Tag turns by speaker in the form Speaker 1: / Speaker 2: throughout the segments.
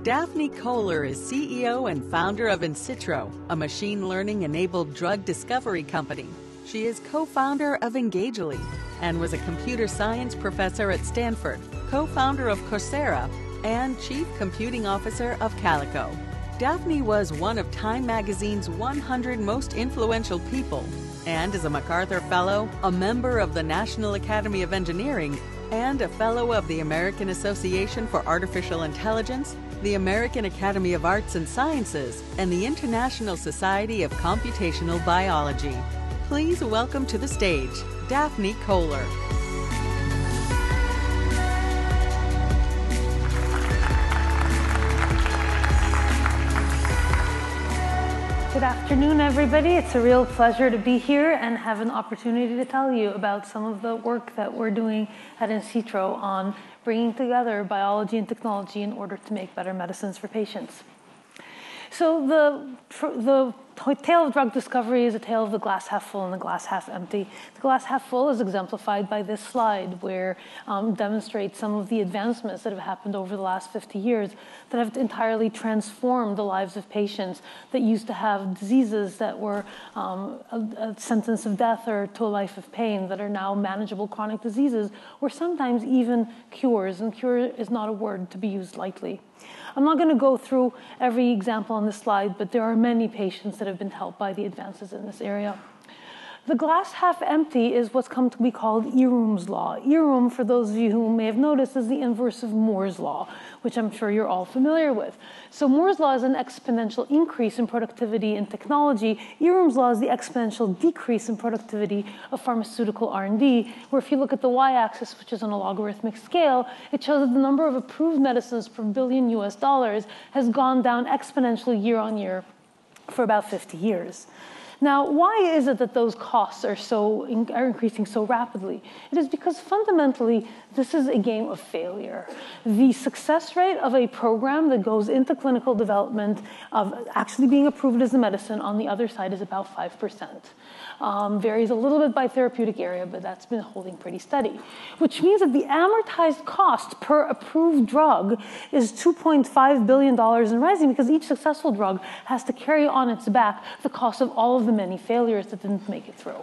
Speaker 1: Daphne Koller is CEO and founder of insitro, a machine learning-enabled drug discovery company. She is co-founder of Engagely and was a computer science professor at Stanford, co-founder of Coursera, and chief computing officer of Calico. Daphne was one of Time magazine's 100 most influential people and is a MacArthur Fellow, a member of the National Academy of Engineering, and a Fellow of the American Association for Artificial Intelligence, the American Academy of Arts and Sciences, and the International Society of Computational Biology. Please welcome to the stage, Daphne Koller.
Speaker 2: Good afternoon, everybody. It's a real pleasure to be here and have an opportunity to tell you about some of the work that we're doing at insitro on bringing together biology and technology in order to make better medicines for patients. So the tale of drug discovery is a tale of the glass half full and the glass half empty. The glass half full is exemplified by this slide, where demonstrates some of the advancements that have happened over the last 50 years that have entirely transformed the lives of patients that used to have diseases that were a sentence of death or to a life of pain, that are now manageable chronic diseases, or sometimes even cures, and cure is not a word to be used lightly. I'm not going to go through every example on this slide, but there are many patients that have been helped by the advances in this area. The glass half empty is what's come to be called Irum's law. Irum, for those of you who may have noticed, is the inverse of Moore's law, which I'm sure you're all familiar with. So Moore's law is an exponential increase in productivity in technology. Irum's law is the exponential decrease in productivity of pharmaceutical R&D, where if you look at the y-axis, which is on a logarithmic scale, it shows that the number of approved medicines per billion US dollars has gone down exponentially year on year for about 50 years. Now, why is it that those costs are increasing so rapidly? It is because fundamentally, this is a game of failure. The success rate of a program that goes into clinical development of actually being approved as a medicine on the other side is about 5%. Varies a little bit by therapeutic area, but that's been holding pretty steady, which means that the amortized cost per approved drug is $2.5 billion and rising, because each successful drug has to carry on its back the cost of all of the many failures that didn't make it through.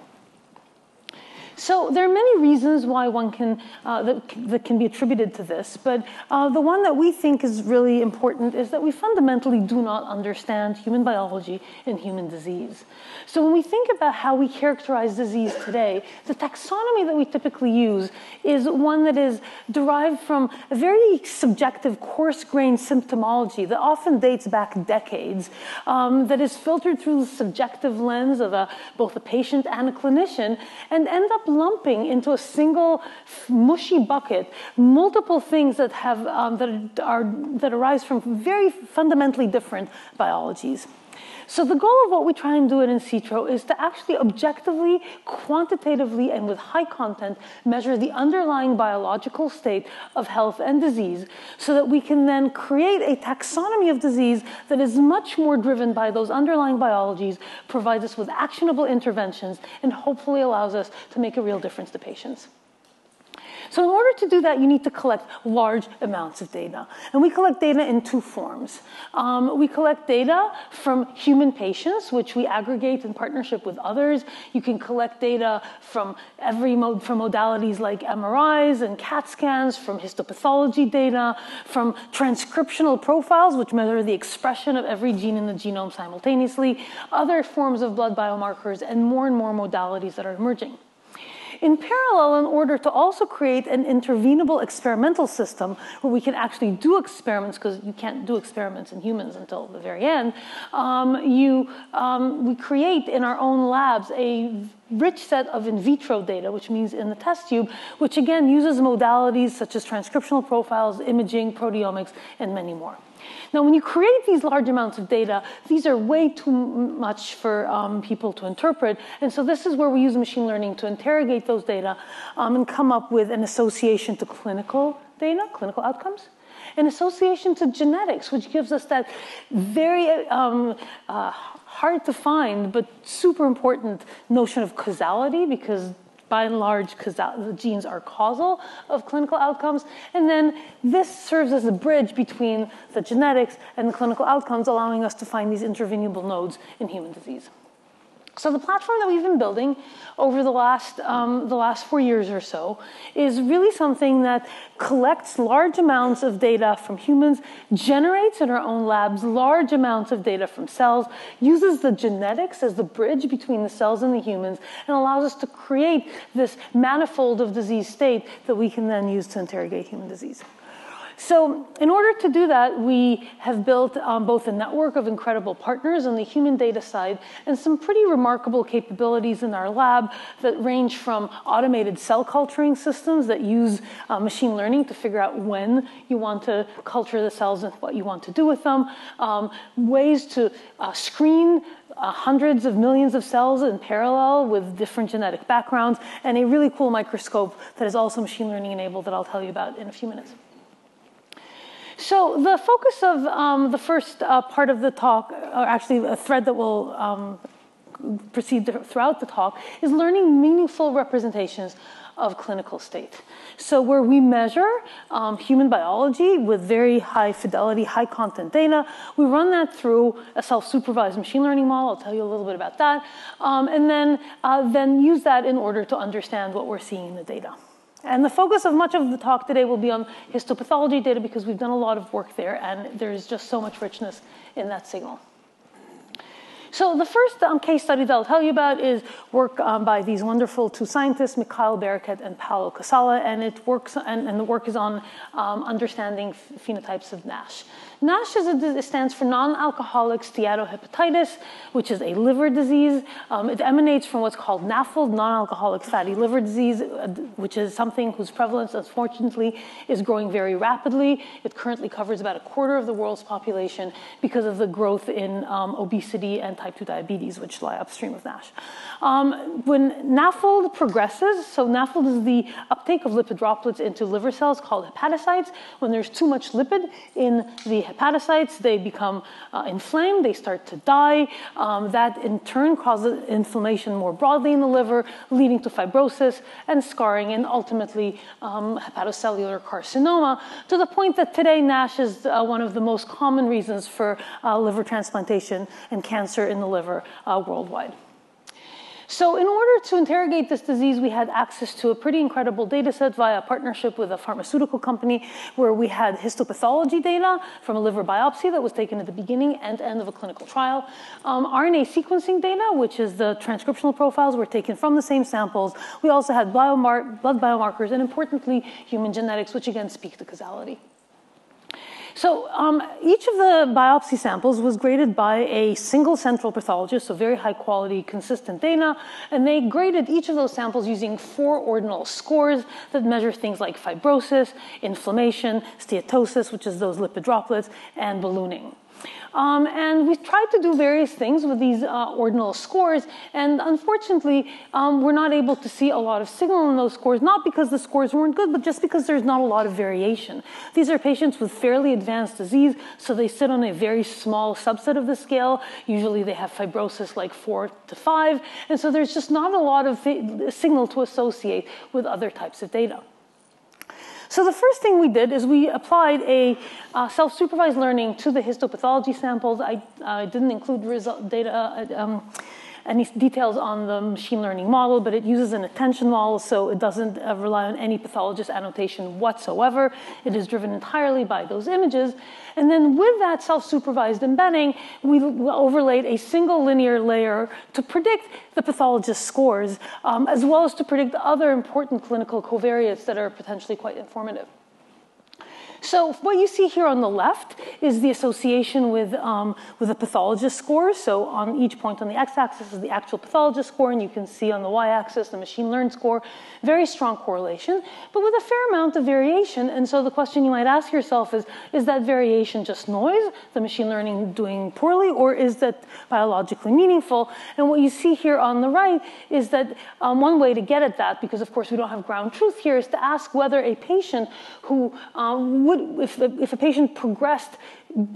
Speaker 2: So there are many reasons why one can that can be attributed to this, but the one that we think is really important is that we fundamentally do not understand human biology and human disease. So when we think about how we characterize disease today, the taxonomy that we typically use is one that is derived from a very subjective, coarse-grained symptomology that often dates back decades, that is filtered through the subjective lens of both a patient and a clinician, and end up lumping into a single mushy bucket multiple things that have that arise from very fundamentally different biologies. So the goal of what we try and do at insitro is to actually objectively, quantitatively, and with high content measure the underlying biological state of health and disease, so that we can then create a taxonomy of disease that is much more driven by those underlying biologies, provides us with actionable interventions, and hopefully allows us to make a real difference to patients. So in order to do that, you need to collect large amounts of data. And we collect data in two forms. We collect data from human patients, which we aggregate in partnership with others. You can collect data from from modalities like MRIs and CAT scans, from histopathology data, from transcriptional profiles, which measure the expression of every gene in the genome simultaneously, other forms of blood biomarkers, and more modalities that are emerging. In parallel, in order to also create an intervenable experimental system where we can actually do experiments, because you can't do experiments in humans until the very end, we create in our own labs a rich set of in vitro data, which means in the test tube, which again uses modalities such as transcriptional profiles, imaging, proteomics, and many more. Now, when you create these large amounts of data, these are way too much for people to interpret. And so this is where we use machine learning to interrogate those data and come up with an association to clinical data, clinical outcomes, an association to genetics, which gives us that very hard to find but super important notion of causality, because by and large, the genes are causal of clinical outcomes. And then this serves as a bridge between the genetics and the clinical outcomes, allowing us to find these intervenable nodes in human disease. So the platform that we've been building over the last 4 years or so is really something that collects large amounts of data from humans, generates in our own labs large amounts of data from cells, uses the genetics as the bridge between the cells and the humans, and allows us to create this manifold of disease state that we can then use to interrogate human disease. So in order to do that, we have built both a network of incredible partners on the human data side and some pretty remarkable capabilities in our lab that range from automated cell culturing systems that use machine learning to figure out when you want to culture the cells and what you want to do with them, ways to screen hundreds of millions of cells in parallel with different genetic backgrounds, and a really cool microscope that is also machine learning enabled that I'll tell you about in a few minutes. So the focus of the first part of the talk, or actually a thread that will proceed throughout the talk, is learning meaningful representations of clinical state. So where we measure human biology with very high fidelity, high content data, we run that through a self-supervised machine learning model. I'll tell you a little bit about that. And then use that in order to understand what we're seeing in the data. And the focus of much of the talk today will be on histopathology data because we've done a lot of work there and there's just so much richness in that signal. So the first case study that I'll tell you about is work by these wonderful two scientists, Mikhail Barakat and Paolo Casala, and it works, and the work is on understanding phenotypes of NASH. NASH stands for non-alcoholic steatohepatitis, which is a liver disease. It emanates from what's called NAFLD, non-alcoholic fatty liver disease, which is something whose prevalence, unfortunately, is growing very rapidly. It currently covers about 1/4 of the world's population because of the growth in obesity and type 2 diabetes, which lie upstream of NASH. When NAFLD progresses, so NAFLD is the uptake of lipid droplets into liver cells called hepatocytes. When there's too much lipid in the hepatocytes, they become inflamed, they start to die. That in turn causes inflammation more broadly in the liver, leading to fibrosis and scarring and ultimately hepatocellular carcinoma, to the point that today NASH is one of the most common reasons for liver transplantation and cancer in the liver worldwide. So in order to interrogate this disease, we had access to a pretty incredible data set via a partnership with a pharmaceutical company where we had histopathology data from a liver biopsy that was taken at the beginning and end of a clinical trial. RNA sequencing data, which is the transcriptional profiles, were taken from the same samples. We also had blood biomarkers and, importantly, human genetics, which again speak to causality. So each of the biopsy samples was graded by a single central pathologist, so very high quality, consistent data, and they graded each of those samples using 4 ordinal scores that measure things like fibrosis, inflammation, steatosis, which is those lipid droplets, and ballooning. And we tried to do various things with these ordinal scores, and unfortunately, we're not able to see a lot of signal in those scores, not because the scores weren't good, but just because there's not a lot of variation. These are patients with fairly advanced disease, so they sit on a very small subset of the scale. Usually they have fibrosis like 4 to 5, and so there's just not a lot of signal to associate with other types of data. So the first thing we did is we applied a self-supervised learning to the histopathology samples. I didn't include any details on the machine learning model, but it uses an attention model, so it doesn't rely on any pathologist annotation whatsoever. It is driven entirely by those images. And then with that self-supervised embedding, we overlaid a single linear layer to predict the pathologist's scores, as well as to predict other important clinical covariates that are potentially quite informative. So what you see here on the left is the association with the pathologist score. So on each point on the x-axis is the actual pathologist score, and you can see on the y-axis the machine learned score. Very strong correlation, but with a fair amount of variation. And so the question you might ask yourself is that variation just noise, the machine learning doing poorly, or is that biologically meaningful? And what you see here on the right is that one way to get at that, because of course we don't have ground truth here, is to ask whether a patient who if a patient progressed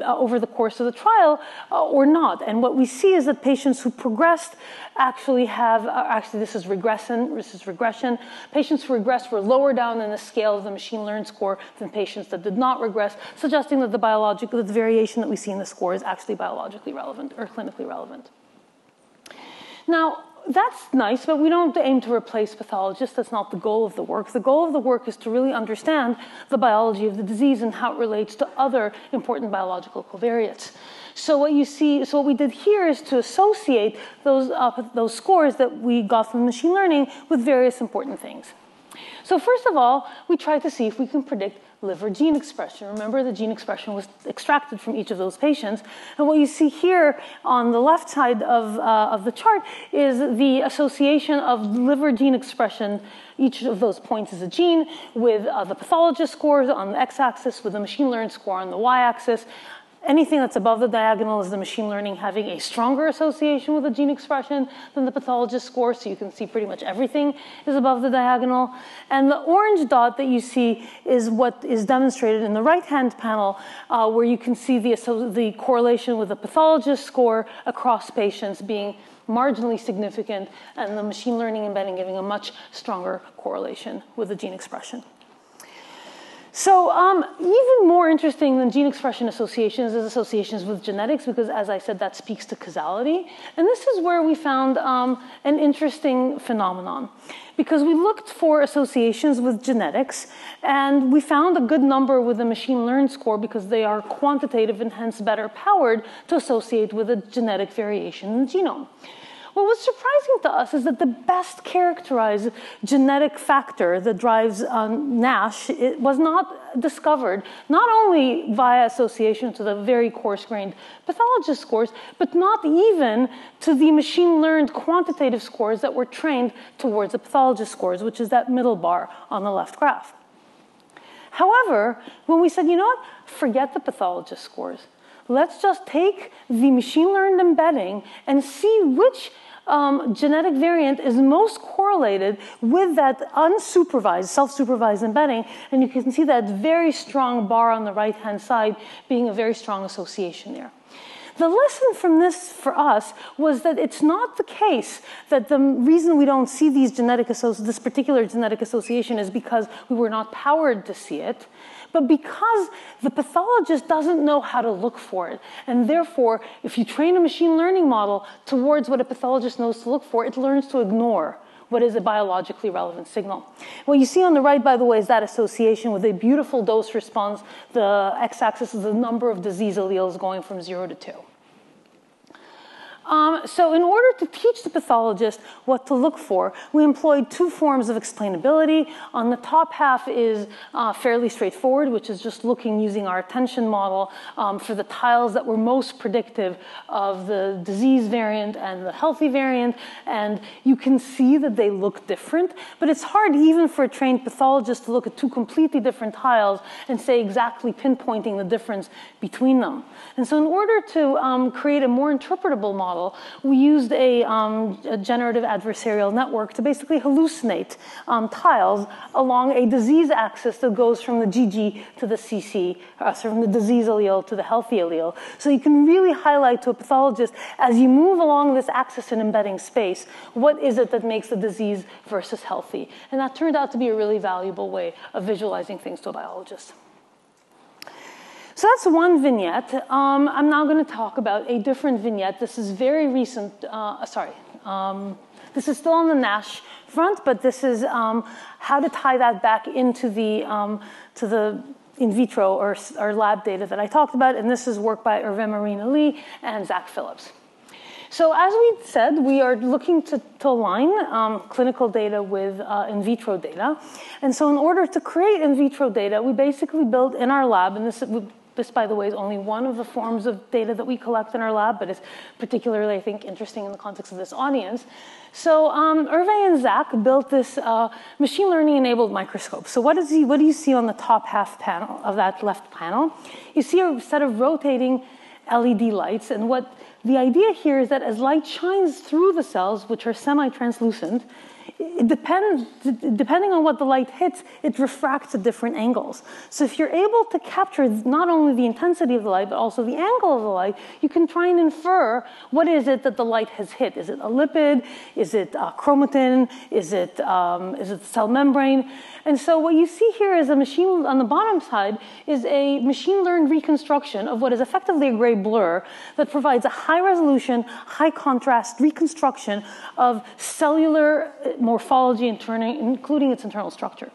Speaker 2: over the course of the trial or not. And what we see is that patients who progressed actually have, actually this is regression. Patients who regressed were lower down in the scale of the machine learned score than patients that did not regress, suggesting that the variation that we see in the score is actually biologically relevant or clinically relevant. Now, that's nice, but we don't aim to replace pathologists. That's not the goal of the work. The goal of the work is to really understand the biology of the disease and how it relates to other important biological covariates. So what you see, so what we did here is to associate those scores that we got from machine learning with various important things. So first of all, we tried to see if we can predict liver gene expression. Remember, the gene expression was extracted from each of those patients. And what you see here on the left side of the chart is the association of liver gene expression. Each of those points is a gene with the pathologist scores on the x-axis, with the machine learned score on the y-axis. Anything that's above the diagonal is the machine learning having a stronger association with the gene expression than the pathologist score, so you can see pretty much everything is above the diagonal. And the orange dot that you see is what is demonstrated in the right-hand panel, where you can see the correlation with the pathologist score across patients being marginally significant, and the machine learning embedding giving a much stronger correlation with the gene expression. So even more interesting than gene expression associations is associations with genetics, because as I said, that speaks to causality. And this is where we found an interesting phenomenon, because we looked for associations with genetics, and we found a good number with the machine learned score because they are quantitative and hence better powered to associate with a genetic variation in the genome. What was surprising to us is that the best characterized genetic factor that drives NASH was not discovered, not only via association to the very coarse-grained pathologist scores, but not even to the machine-learned quantitative scores that were trained towards the pathologist scores, which is that middle bar on the left graph. However, when we said, you know what, forget the pathologist scores. Let's just take the machine-learned embedding and see which genetic variant is most correlated with that unsupervised, self-supervised embedding. And you can see that very strong bar on the right-hand side being a very strong association there. The lesson from this for us was that it's not the case that the reason we don't see these this particular genetic association is because we were not powered to see it, but because the pathologist doesn't know how to look for it. And therefore, if you train a machine learning model towards what a pathologist knows to look for, it learns to ignore what is a biologically relevant signal. What you see on the right, by the way, is that association with a beautiful dose response. The x-axis is the number of disease alleles going from 0 to 2. So in order to teach the pathologist what to look for, we employed two forms of explainability. On the top half is fairly straightforward, which is just looking using our attention model for the tiles that were most predictive of the disease variant and the healthy variant. And you can see that they look different, but it's hard even for a trained pathologist to look at two completely different tiles and say exactly pinpointing the difference between them. And so in order to create a more interpretable model, we used a generative adversarial network to basically hallucinate tiles along a disease axis that goes from the GG to the CC, so from the disease allele to the healthy allele. So you can really highlight to a pathologist, as you move along this axis in embedding space, what is it that makes the disease versus healthy? And that turned out to be a really valuable way of visualizing things to a biologist. So that's one vignette. I'm now going to talk about a different vignette. This is very recent. This is still on the NASH front, but this is how to tie that back into the to the in vitro or lab data that I talked about. And this is work by Hervé Marina Lee and Zach Phillips. So as we said, we are looking to align clinical data with in vitro data. And so in order to create in vitro data, we basically built in our lab, and this, by the way, is only one of the forms of data that we collect in our lab, but it's particularly, I think, interesting in the context of this audience. So Hervé and Zach built this machine learning-enabled microscope. So what do you see on the top half panel of that left panel? You see a set of rotating LED lights, and what the idea here is that as light shines through the cells, which are semi-translucent, depending on what the light hits, it refracts at different angles. So if you're able to capture not only the intensity of the light, but also the angle of the light, you can try and infer what is it that the light has hit. Is it a lipid? Is it chromatin? Is it the cell membrane? And so what you see here is a machine, on the bottom side, is a machine-learned reconstruction of what is effectively a gray blur that provides a high-resolution, high-contrast reconstruction of cellular morphology, including its internal structure.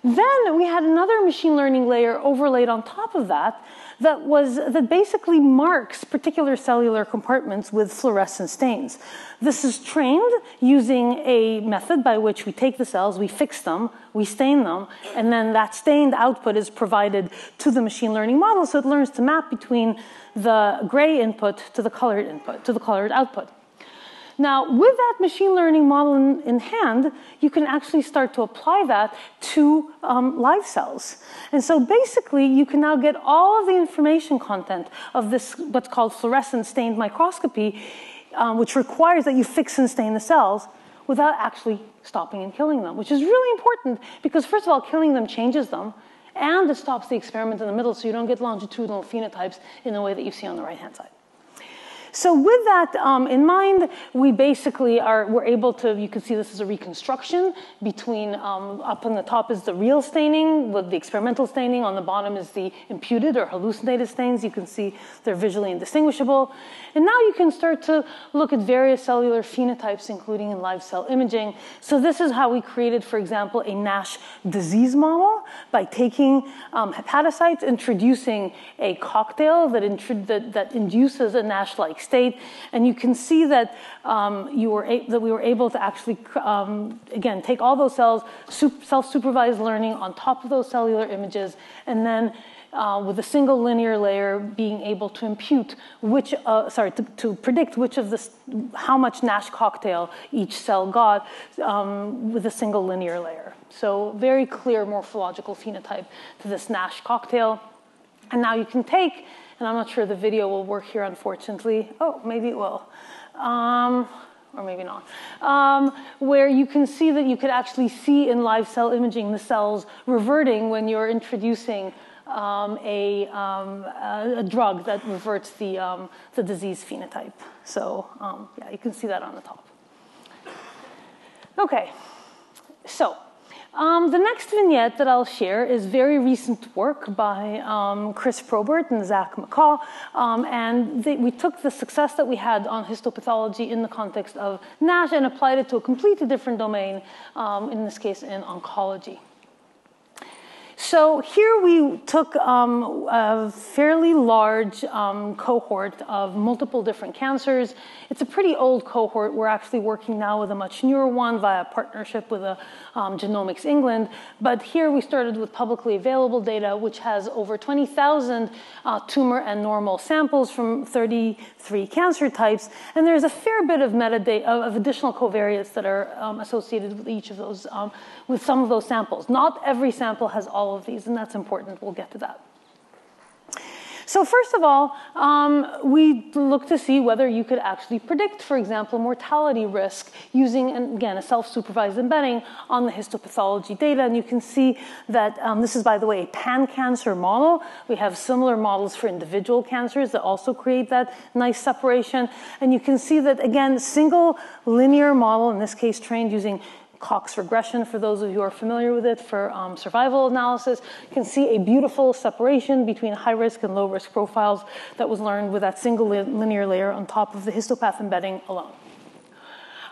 Speaker 2: Then we had another machine learning layer overlaid on top of that that basically marks particular cellular compartments with fluorescent stains. This is trained using a method by which we take the cells, we fix them, we stain them, and then that stained output is provided to the machine learning model, so it learns to map between the gray input to the colored input, to the colored output. Now, with that machine learning model in hand, you can actually start to apply that to live cells. And so basically, you can now get all of the information content of this, what's called fluorescent stained microscopy, which requires that you fix and stain the cells without actually stopping and killing them, which is really important because, first of all, killing them changes them, and it stops the experiment in the middle so you don't get longitudinal phenotypes in the way that you see on the right-hand side. So with that in mind, we basically we're able to, you can see this is a reconstruction between, up on the top is the real staining with the experimental staining, on the bottom is the imputed or hallucinated stains. You can see they're visually indistinguishable. And now you can start to look at various cellular phenotypes, including in live cell imaging. So this is how we created, for example, a NASH disease model by taking hepatocytes, introducing a cocktail that induces a NASH-like state, and you can see that we were able to actually, again, take all those cells, self-supervised learning on top of those cellular images, and then with a single linear layer being able to impute to predict which of how much NASH cocktail each cell got with a single linear layer. So very clear morphological phenotype to this NASH cocktail. And now you can take, and I'm not sure the video will work here, unfortunately. Oh, maybe it will. Or maybe not. Where you can see that you could actually see in live cell imaging the cells reverting when you're introducing a drug that reverts the disease phenotype. So yeah, you can see that on the top. Okay, so the next vignette that I'll share is very recent work by Chris Probert and Zach McCaw, and we took the success that we had on histopathology in the context of NASH and applied it to a completely different domain, in this case in oncology. So here we took a fairly large cohort of multiple different cancers. It's a pretty old cohort. We're actually working now with a much newer one via partnership with Genomics England. But here we started with publicly available data, which has over 20,000 tumor and normal samples from 33 cancer types. And there's a fair bit of metadata, of additional covariates that are associated with each of those, with some of those samples. Not every sample has all of these, and that's important. We'll get to that. So first of all, we looked to see whether you could actually predict, for example, mortality risk using, again, a self-supervised embedding on the histopathology data. And you can see that this is, by the way, a pan-cancer model. We have similar models for individual cancers that also create that nice separation. And you can see that, again, single linear model, in this case trained using Cox regression, for those of you who are familiar with it, for survival analysis, you can see a beautiful separation between high-risk and low-risk profiles that was learned with that single linear layer on top of the histopath embedding alone.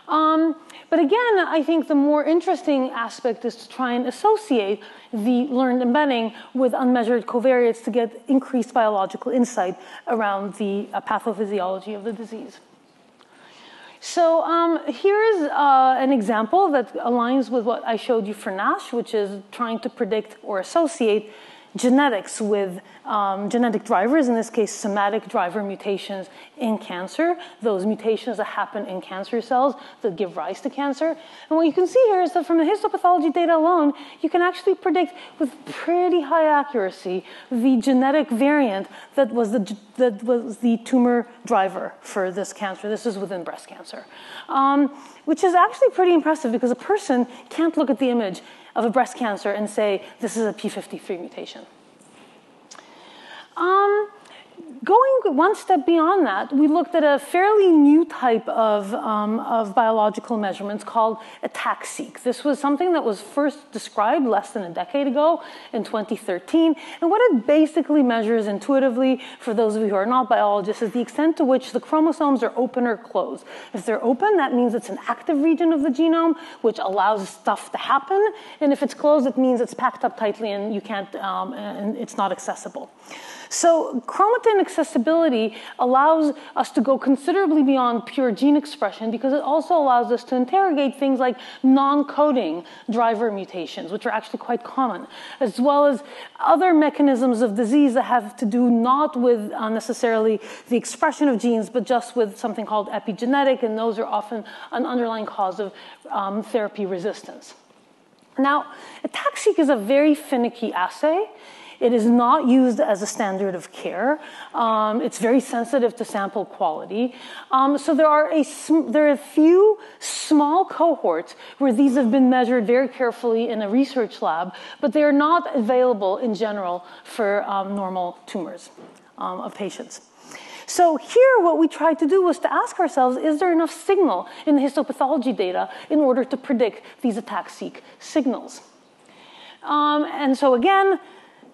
Speaker 2: But again, I think the more interesting aspect is to try and associate the learned embedding with unmeasured covariates to get increased biological insight around the pathophysiology of the disease. So here's an example that aligns with what I showed you for NASH, which is trying to predict or associate genetics with genetic drivers, in this case, somatic driver mutations in cancer, those mutations that happen in cancer cells that give rise to cancer. And what you can see here is that from the histopathology data alone, you can actually predict with pretty high accuracy the genetic variant that was the tumor driver for this cancer. This is within breast cancer, which is actually pretty impressive because a person can't look at the image of a breast cancer and say, this is a p53 mutation. Going one step beyond that, we looked at a fairly new type of biological measurements called attack-seq. This was something that was first described less than a decade ago in 2013. And what it basically measures intuitively, for those of you who are not biologists, is the extent to which the chromosomes are open or closed. If they're open, that means it's an active region of the genome, which allows stuff to happen. And if it's closed, it means it's packed up tightly and you can't, and it's not accessible. So chromatin accessibility allows us to go considerably beyond pure gene expression because it also allows us to interrogate things like non-coding driver mutations, which are actually quite common, as well as other mechanisms of disease that have to do not with necessarily the expression of genes, but just with something called epigenetic, and those are often an underlying cause of therapy resistance. Now, attack-seq is a very finicky assay. It is not used as a standard of care. It's very sensitive to sample quality. So there are a few small cohorts where these have been measured very carefully in a research lab, but they are not available in general for normal tumors of patients. So here what we tried to do was to ask ourselves, is there enough signal in the histopathology data in order to predict these attack-seq signals? And so again,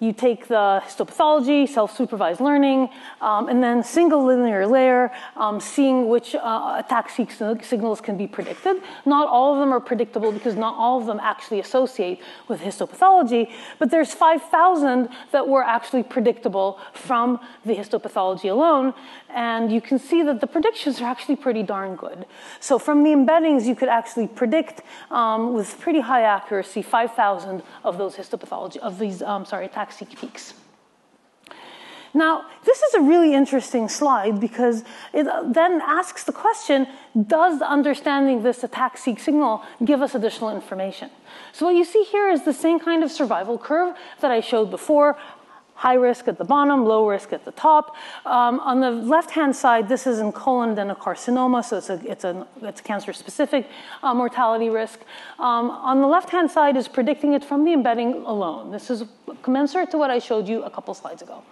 Speaker 2: you take the histopathology, self-supervised learning, and then single linear layer, seeing which attack-seq signals can be predicted. Not all of them are predictable because not all of them actually associate with histopathology, but there's 5,000 that were actually predictable from the histopathology alone, and you can see that the predictions are actually pretty darn good. So from the embeddings, you could actually predict with pretty high accuracy 5,000 of those histopathology, of these, attack-seq peaks. Now, this is a really interesting slide because it then asks the question, does understanding this attack-seq signal give us additional information? So what you see here is the same kind of survival curve that I showed before. High risk at the bottom, low risk at the top. On the left-hand side, this is in colon adenocarcinoma, so it's cancer-specific mortality risk. On the left-hand side is predicting it from the embedding alone. This is commensurate to what I showed you a couple slides ago.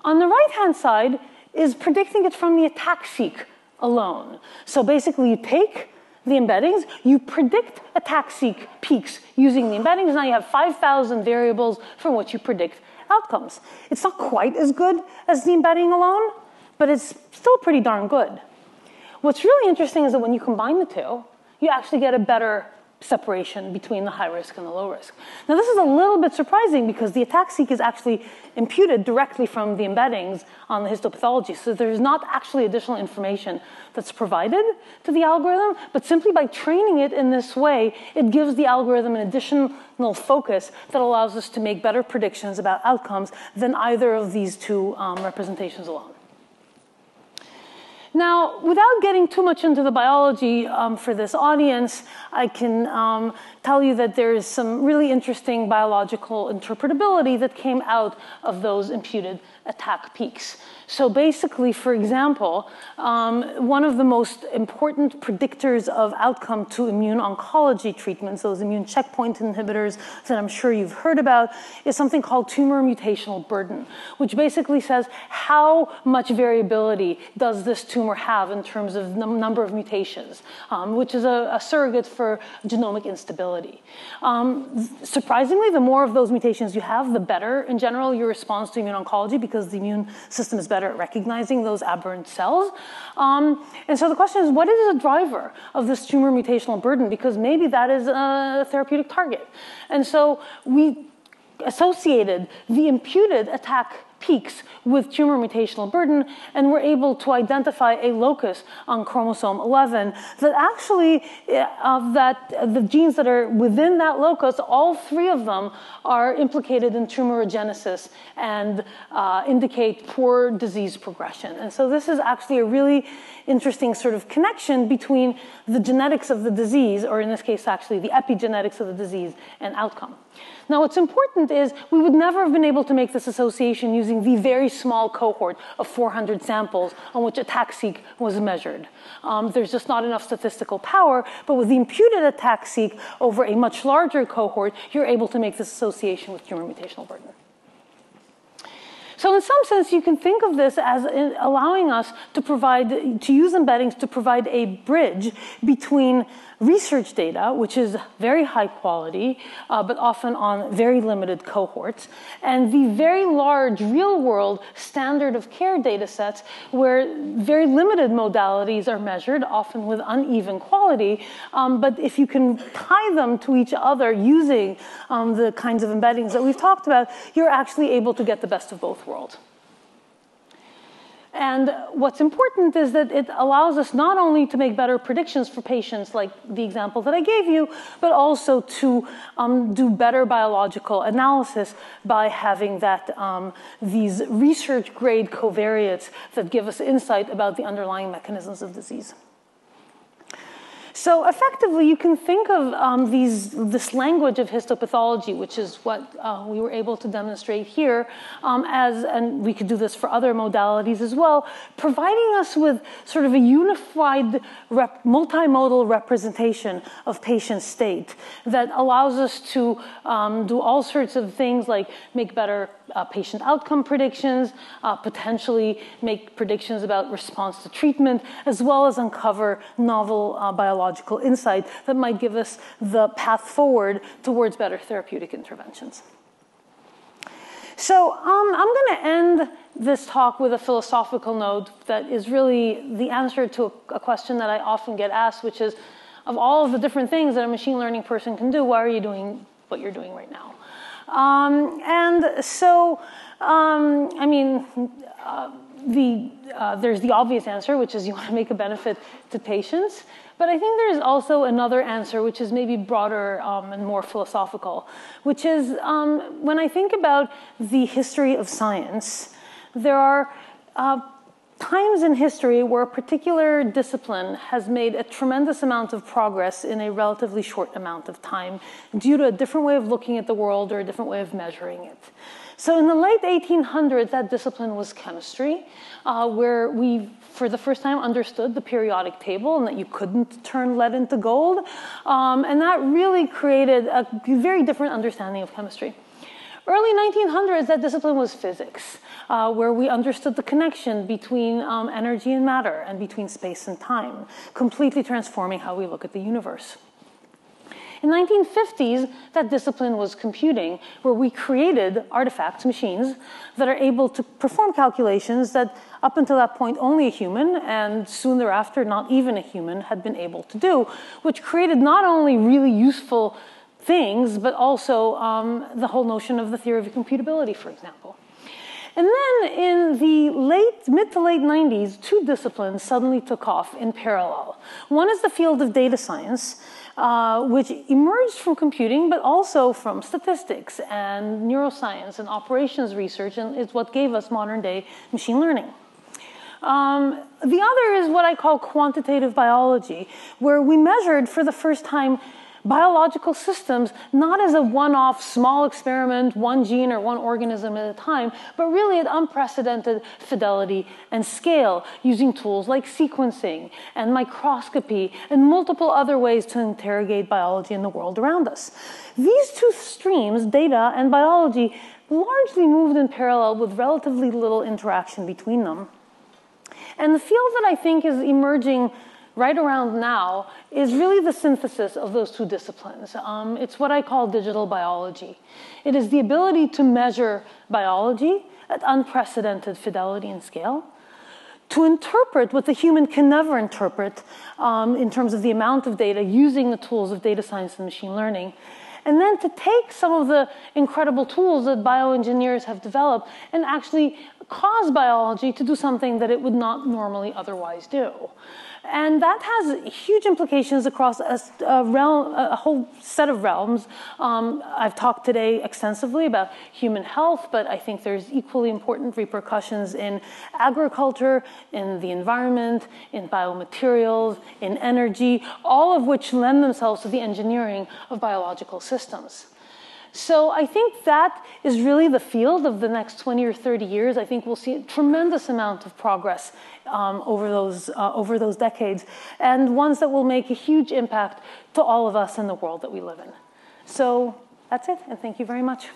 Speaker 2: On the right-hand side is predicting it from the attack-seq alone. So basically, you take the embeddings, you predict attack-seq peaks using the embeddings. Now you have 5,000 variables from which you predict outcomes. It's not quite as good as the embedding alone, but it's still pretty darn good. What's really interesting is that when you combine the two, you actually get a better separation between the high risk and the low risk. Now this is a little bit surprising because the attack-seq is actually imputed directly from the embeddings on the histopathology, so there's not actually additional information that's provided to the algorithm, but simply by training it in this way, it gives the algorithm an additional focus that allows us to make better predictions about outcomes than either of these two representations alone. Now, without getting too much into the biology for this audience, I can tell you that there is some really interesting biological interpretability that came out of those imputed attack peaks. So basically, for example, one of the most important predictors of outcome to immune oncology treatments, those immune checkpoint inhibitors that I'm sure you've heard about, is something called tumor mutational burden, which basically says how much variability does this tumor have in terms of the number of mutations, which is a surrogate for genomic instability. Surprisingly, the more of those mutations you have, the better, in general, your response to immune oncology because the immune system is better at recognizing those aberrant cells. And so the question is, what is the driver of this tumor mutational burden? Because maybe that is a therapeutic target. And so we associated the imputed attack peaks with tumor mutational burden, and we're able to identify a locus on chromosome 11 that actually, the genes that are within that locus, all three of them are implicated in tumorigenesis and indicate poor disease progression. And so this is actually a really interesting sort of connection between the genetics of the disease, or in this case, actually the epigenetics of the disease, and outcome. Now, what's important is we would never have been able to make this association using the very small cohort of 400 samples on which ATAC-seq was measured. There's just not enough statistical power, but with the imputed ATAC-seq over a much larger cohort, you're able to make this association with tumor mutational burden. So in some sense, you can think of this as allowing us to use embeddings to provide a bridge between research data, which is very high quality, but often on very limited cohorts, and the very large real-world standard of care data sets where very limited modalities are measured, often with uneven quality, but if you can tie them to each other using the kinds of embeddings that we've talked about, you're actually able to get the best of both worlds. And what's important is that it allows us not only to make better predictions for patients, like the example that I gave you, but also to do better biological analysis by having these research-grade covariates that give us insight about the underlying mechanisms of disease. So effectively, you can think of this language of histopathology, which is what we were able to demonstrate here, and we could do this for other modalities as well, providing us with sort of a unified multimodal representation of patient state that allows us to do all sorts of things like make better patient outcome predictions, potentially make predictions about response to treatment, as well as uncover novel biological insight that might give us the path forward towards better therapeutic interventions. So I'm going to end this talk with a philosophical note that is really the answer to a question that I often get asked, which is, of all of the different things that a machine learning person can do, why are you doing what you're doing right now? There's the obvious answer, which is you want to make a benefit to patients. But I think there's also another answer, which is maybe broader and more philosophical, which is when I think about the history of science, there are times in history where a particular discipline has made a tremendous amount of progress in a relatively short amount of time due to a different way of looking at the world or a different way of measuring it. So in the late 1800s, that discipline was chemistry, where we, for the first time, understood the periodic table and that you couldn't turn lead into gold. And that really created a very different understanding of chemistry. Early 1900s, that discipline was physics, where we understood the connection between energy and matter and between space and time, completely transforming how we look at the universe. In the 1950s, that discipline was computing, where we created artifacts, machines, that are able to perform calculations that up until that point only a human, and soon thereafter not even a human, had been able to do, which created not only really useful things, but also the whole notion of the theory of computability, for example. And then in the mid to late 90s, two disciplines suddenly took off in parallel. One is the field of data science, which emerged from computing, but also from statistics and neuroscience and operations research, and is what gave us modern-day machine learning. The other is what I call quantitative biology, where we measured for the first time biological systems not as a one-off small experiment, one gene or one organism at a time, but really at unprecedented fidelity and scale, using tools like sequencing and microscopy and multiple other ways to interrogate biology in the world around us. These two streams, data and biology, largely moved in parallel with relatively little interaction between them. And the field that I think is emerging right around now is really the synthesis of those two disciplines. It's what I call digital biology. It is the ability to measure biology at unprecedented fidelity and scale, to interpret what the human can never interpret in terms of the amount of data using the tools of data science and machine learning, and then to take some of the incredible tools that bioengineers have developed and actually cause biology to do something that it would not normally otherwise do. And that has huge implications across a whole set of realms. I've talked today extensively about human health, but I think there's equally important repercussions in agriculture, in the environment, in biomaterials, in energy, all of which lend themselves to the engineering of biological systems. So I think that is really the field of the next 20 or 30 years. I think we'll see a tremendous amount of progress over those decades, and ones that will make a huge impact to all of us in the world that we live in. So that's it, and thank you very much.